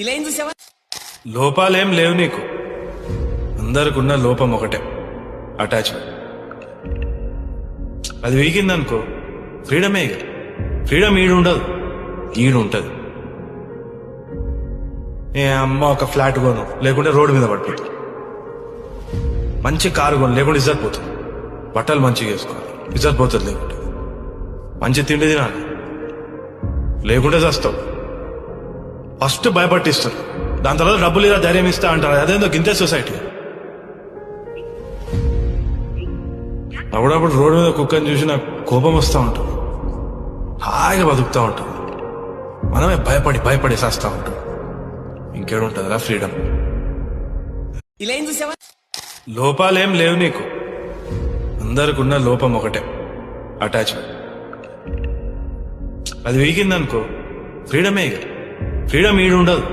ఇలా ఏం చూసావా? లోపాలేం లేవు నీకు. అందరికున్న లోపం ఒకటే, అటాచ్మెంట్. అది వీగిందనుకో ఫ్రీడమే. ఇక ఫ్రీడమ్ ఈడుండదు, ఈడుంటది. ఏ అమ్మ ఒక ఫ్లాట్ కొను, లేకుంటే రోడ్డు మీద పడిపోతుంది. మంచి కారు కొను, లేకుంటే ఇజ్జత్ పోతుంది. బట్టలు మంచిగా వేసుకోవాలి, ఇజ్జత్ పోతుంది. లేకుంటే మంచి తిండి తినాలి, లేకుంటే చస్తావు. ఫస్ట్ భయపట్టిస్తారు, దాని తర్వాత డబ్బులు ఇలా ధైర్యం ఇస్తా అంటారు. అదేందో గింతే సొసైటీ. అప్పుడప్పుడు రోడ్డు మీద కుక్కని చూసి నాకు కోపం వస్తూ ఉంటుంది. హాయిగా బతుకుతూ ఉంటాం, మనమే భయపడి చేస్తూ ఉంటాం. ఇంకేడుంటుందిరా ఫ్రీడమ్? ఇలా ఏం చూసావా? లోపాలేం లేవు నీకు. అందరికున్న లోపం ఒకటే, అటాచ్మెంట్. అది వీగిందనుకో ఫ్రీడమే. ఇక ఫ్రీడమ్ ఈడుండదు.